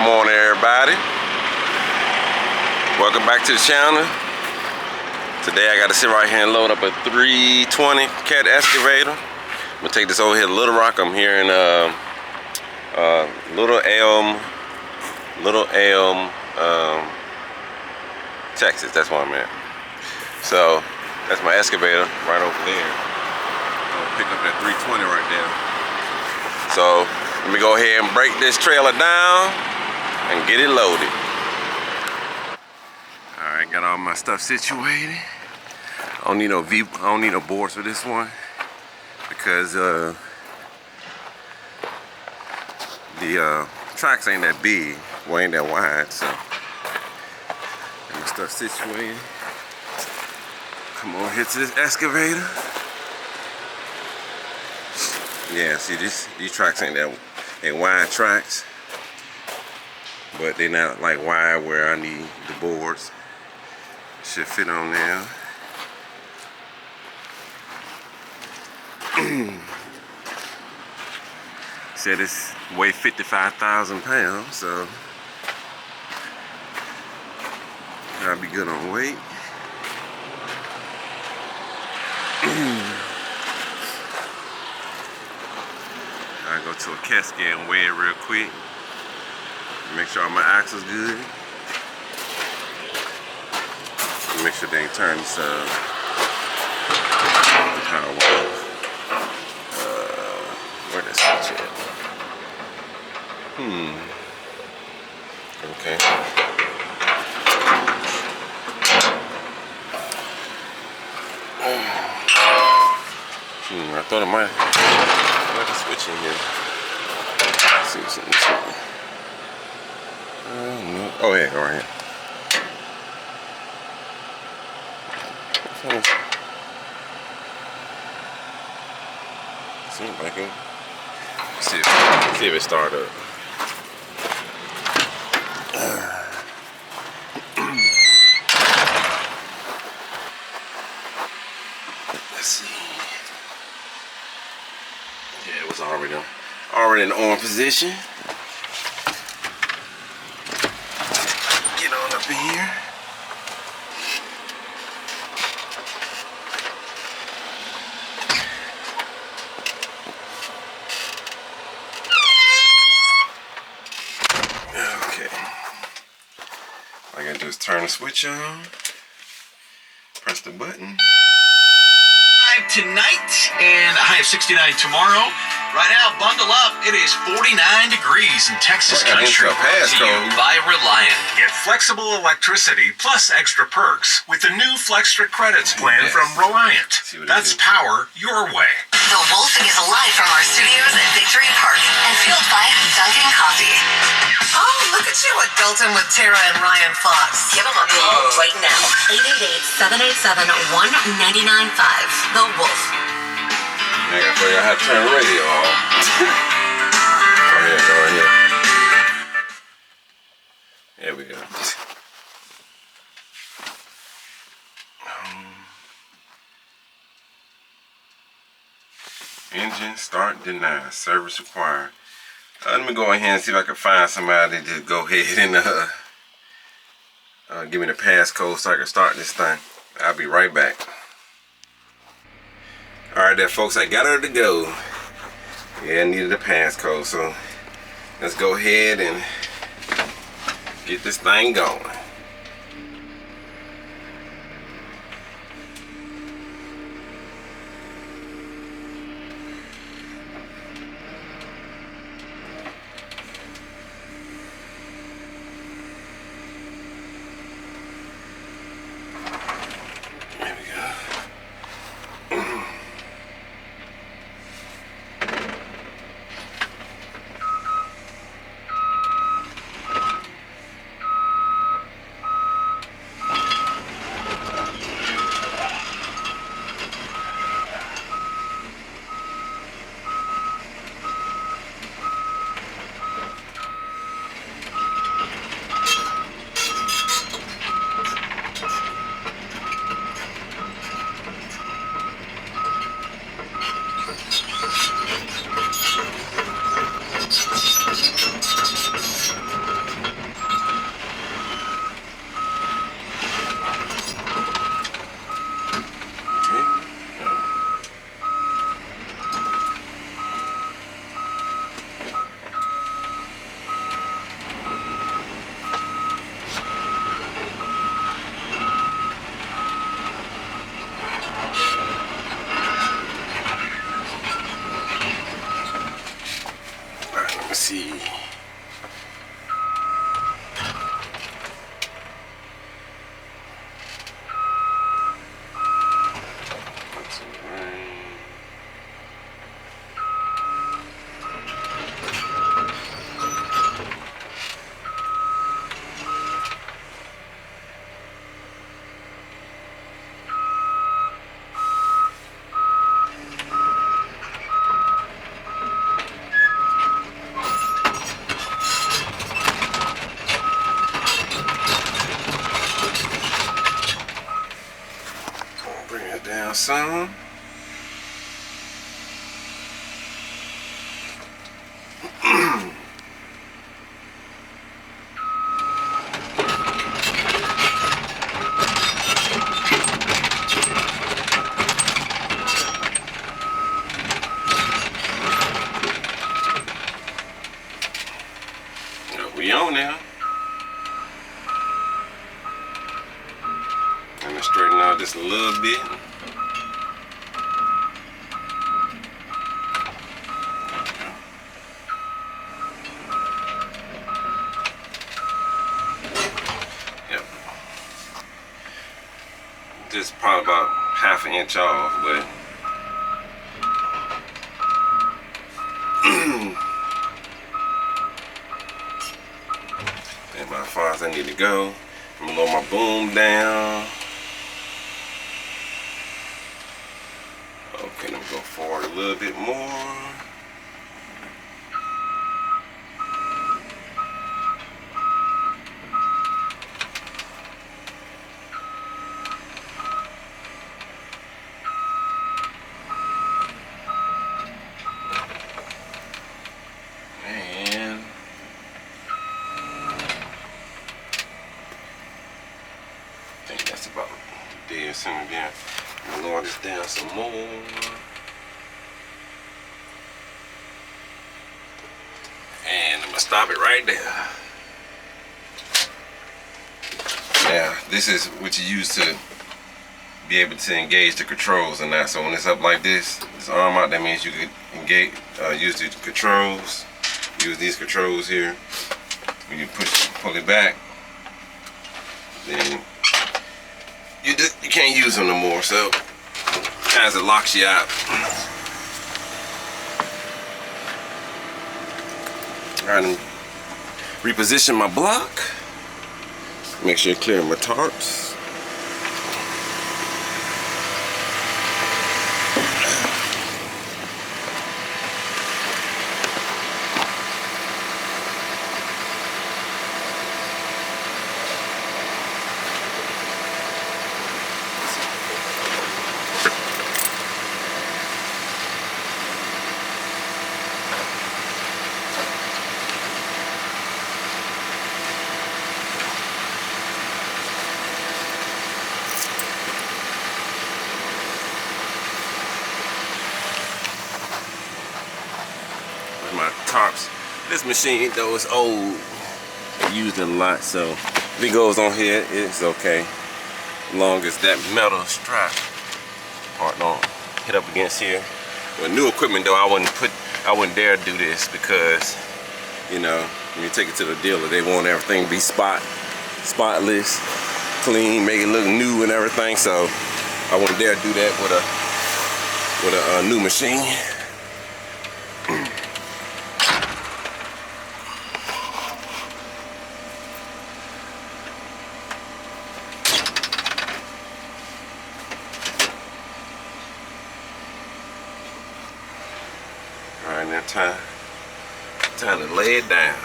morning, everybody. Welcome back to the channel. Today I got to sit right here and load up a 320 cat excavator. I'm gonna take this over here to Little Rock. I'm here in Little Elm, Texas. That's where I'm at. So that's my excavator right over there. I'm gonna pick up that 320 right there. So let me go ahead and break this trailer down and get it loaded. Alright, got all my stuff situated. I don't need no boards for this one because the tracks ain't that big, well, ain't that wide, so got my stuff situated. Come on here to this excavator. Yeah, see these tracks ain't that wide tracks, but they're not like wide where I need the boards. Should fit on there. Said it's weigh 55,000 pounds, so I'll be good on weight. I go to a CAT scan and weigh it real quick. Make sure all my axles good. Make sure they ain't turned this power wheel. Where that switch at? Okay. I thought I might have a switch in here. Let's see what's in this one. No. Oh yeah, right here. See if I can see if it start up. Let's see. Yeah, it was already in the on position. Get on up in here. All I gotta do is turn the switch on, press the button. Tonight and a high of 69 tomorrow. Right now, bundle up. It is 49 degrees in Texas country. Brought to you by Reliant. Get flexible electricity plus extra perks with the new Flextra Credits plan from Reliant. That's power your way. The Wolf is live from our studios at Victory Park and fueled by Dunkin' Coffee. Oh, look at you adulting with Tara and Ryan Fox. Give them a call right now. 888-787-1995. The Wolf. I gotta figure out how to turn the radio off. Go ahead. There we go. Engine start denied. Service required. Let me go ahead and see if I can find somebody to go ahead and give me the passcode so I can start this thing. I'll be right back. Alright there, folks, I got her to go. Yeah, I needed a passcode, so let's go ahead and get this thing going. Let's see. Bring it down some. We on now. I'm gonna straighten out just a little bit. Yep. Just probably about half an inch off, but and about as far as I need to go. I'm gonna lower my boom down. Okay, let me go forward a little bit more. And I think that's about dead center there. I'm gonna lower this down some more. And I'm gonna stop it right there. Now, this is what you use to be able to engage the controls and that. So when it's up like this arm out, that means you can engage, use the controls. Use these controls here. When you pull it back, then you can't use them no more. So as it locks you out. Alright, and reposition my block. Make sure you clear my tarps. My tarps. This machine though is old. I used it a lot, so if it goes on here, it's okay. As long as that metal strap part don't hit up against here. With new equipment though, I wouldn't dare do this because, you know, when you take it to the dealer, they want everything to be spotless, clean, make it look new and everything. So I wouldn't dare do that with a new machine. Alright, now time to lay it down.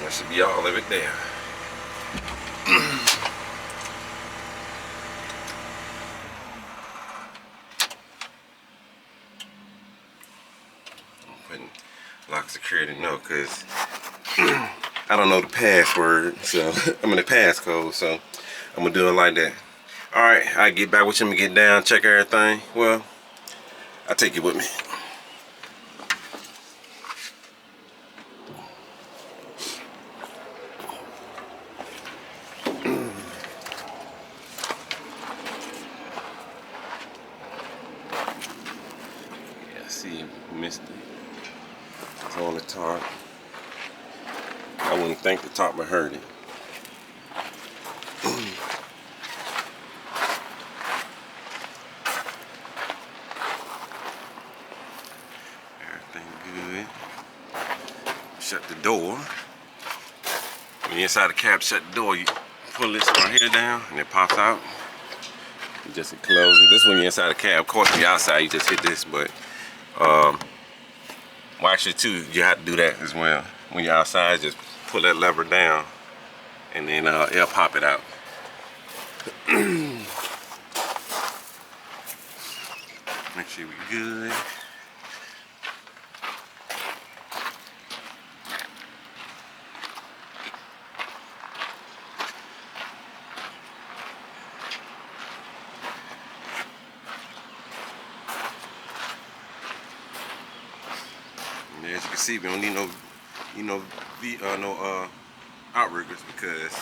That should be all of it there. I'm putting lock security no, because I don't know the password, so I mean the passcode, so I'm gonna do it like that. Alright, I get back with you and get down, check everything. Well, I'll take you with me. missed it. It's on the tarp. I wouldn't think the tarp would hurt it. Everything good. Shut the door. When you're inside the cab, shut the door. You pull this right here down, and it pops out. You just close it. This is when you're inside the cab. Of course, when you're outside, you just hit this, but well, actually, too, you have to do that as well. When you're outside, just pull that lever down, and then it'll pop it out. Make sure we're good. And as you can see, we don't need no outriggers because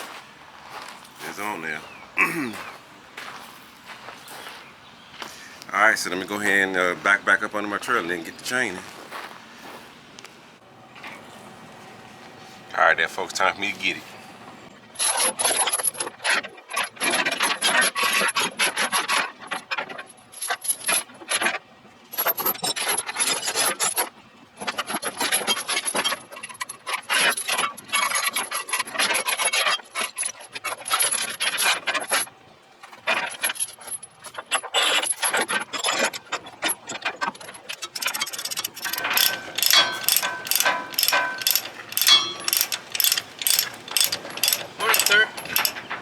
it's on there. Alright, so let me go ahead and back up under my trailer and then get the chain in. Alright then folks, time for me to get it.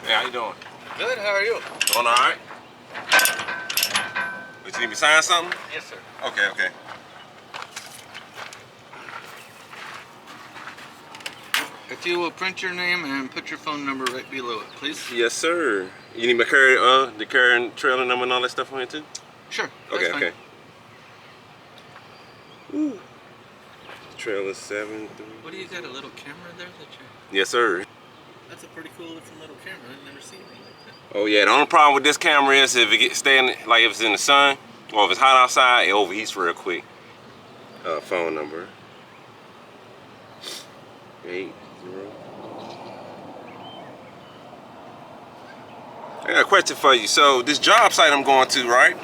Hey, how you doing? Good, how are you? Doing alright? But you need me to sign something? Yes, sir. Okay. If you will print your name and put your phone number right below it, please. Yes, sir. You need my the current trailer number and all that stuff on here too? Sure. Okay, fine. okay. Woo. Trailer 7-3. What do you got, a little camera there that you... Yes, sir. That's a pretty cool looking little camera. I've never seen anything like that. Oh yeah, the only problem with this camera is if it like if it's in the sun or if it's hot outside, it overheats real quick. Phone number 80. I got a question for you. So this job site I'm going to, right?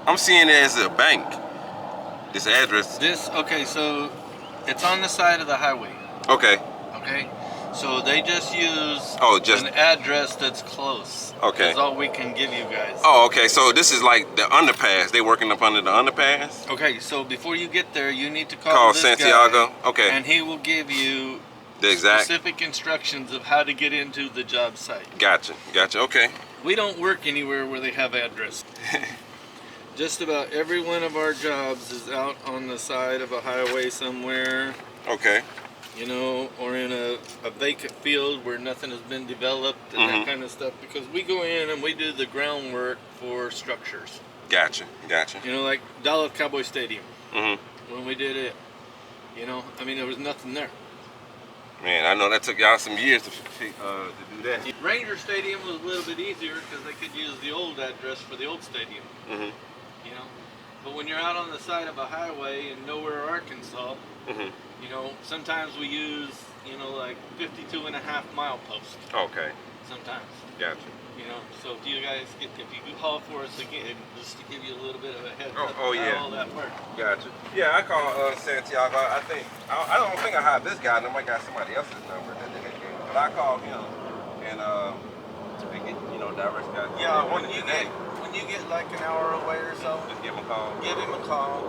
I'm seeing it as a bank. This address. Okay, so it's on the side of the highway. Okay. Okay, so they just use an address that's close. Okay. That's all we can give you guys. Oh, okay. So this is like the underpass. They working up under the underpass. Okay, so before you get there, you need to call this Santiago. guy, okay. and he will give you the exact specific instructions of how to get into the job site. Gotcha. Okay. We don't work anywhere where they have address. Just about every one of our jobs is out on the side of a highway somewhere. Okay. You know, or in a vacant field where nothing has been developed and that kind of stuff, because we go in and we do the groundwork for structures. Gotcha. You know, like Dallas Cowboy Stadium. When we did it, you know, I mean, there was nothing there. Man, I know that took y'all some years to do that. Ranger Stadium was a little bit easier because they could use the old address for the old stadium. You know, but when you're out on the side of a highway in nowhere, Arkansas, you know, sometimes we use, you know, like 52.5-mile posts. Okay. Sometimes. Gotcha. You know, so if you guys if you call for us again, just to give you a little bit of a heads up oh yeah. how all that works. Gotcha. Yeah, I called Santiago. I don't think I have this guy number. I got somebody else's number that they gave me. But I called him and they get, you know, direct guys. Yeah, when you get like an hour away or so, just give him a call. Give him a call,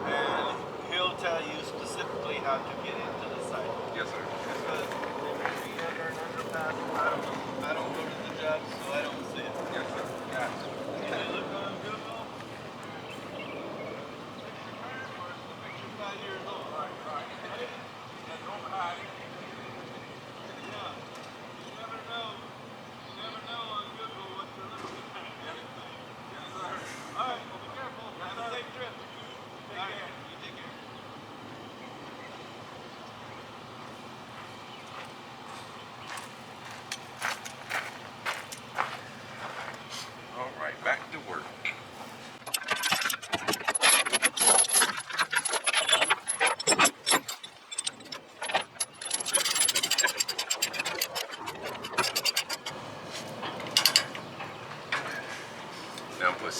and he'll tell you specifically how to get into the site. Yes, sir. Because when you're under an underpass, I don't go to the job, so I don't see it. Yes, sir. Gotcha. Can you look on Google? 5 years old. Right. That's overnight. Yeah. You never know. You never know on Google what you're looking at. Yes, sir. All right. Well, be careful. Have a safe trip. Take care. You take care.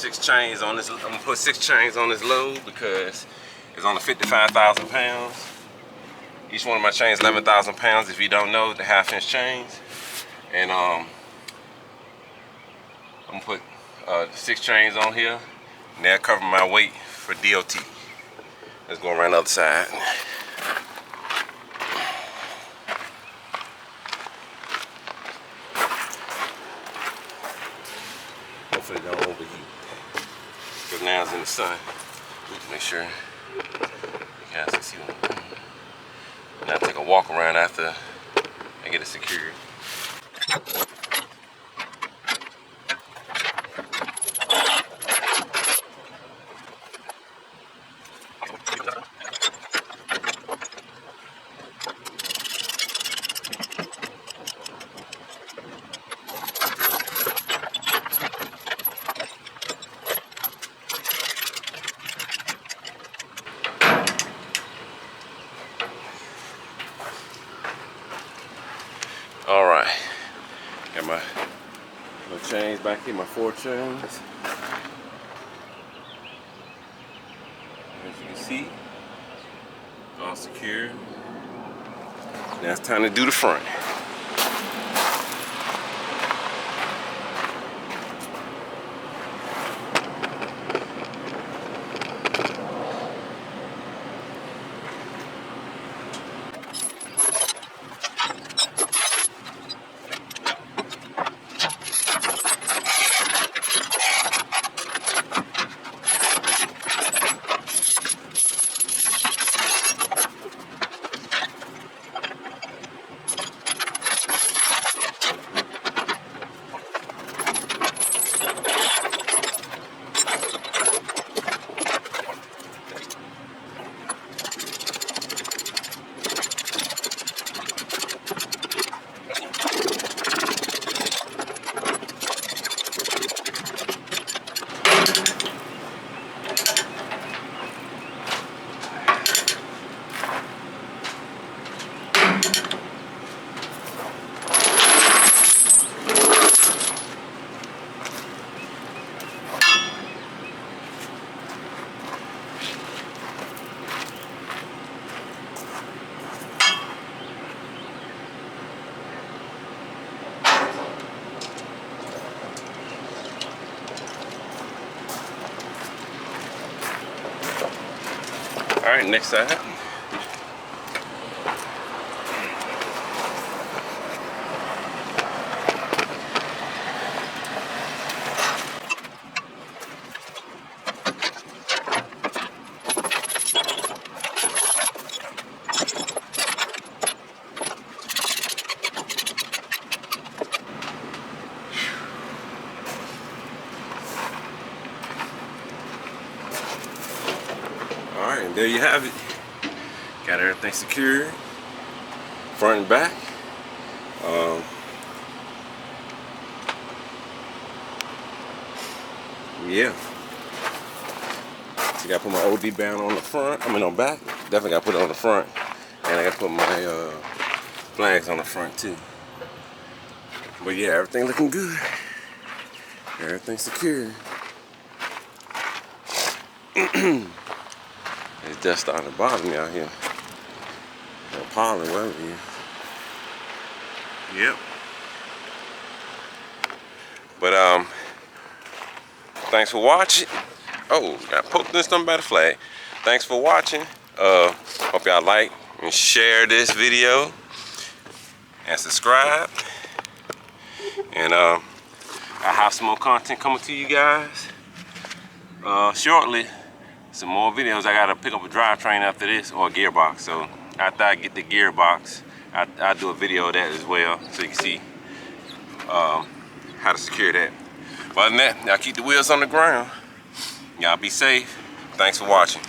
6 chains on this. I'm gonna put 6 chains on this load because it's only 55,000 pounds. Each one of my chains 11,000 pounds. If you don't know, the 1/2-inch chains. And I'm gonna put 6 chains on here, and that'll cover my weight for DOT. Let's go around the other side. Hopefully it don't overheat. Because now it's in the sun. We can make sure you guys can see what I'm doing. Now take a walk around after I get it secured. All right, got my chains back here, my 4 chains. As you can see, all secure. Now it's time to do the front. All right, next side. All right, and there you have it. Got everything secured, front and back. Yeah. So I gotta put my OD band on the front. I mean on back. Definitely gotta put it on the front, and I gotta put my flags on the front too. But yeah, everything looking good. Everything secure. It's just starting to bother me out here. Or pollen, whatever it is. Yep. But thanks for watching. Oh, got poked in something by the flag. Thanks for watching. Hope y'all like and share this video and subscribe. And I have some more content coming to you guys shortly. Some more videos. I gotta pick up a drivetrain after this, or a gearbox. So after I get the gearbox, I'll do a video of that as well, so you can see how to secure that. But other than that, y'all keep the wheels on the ground. Y'all be safe. Thanks for watching.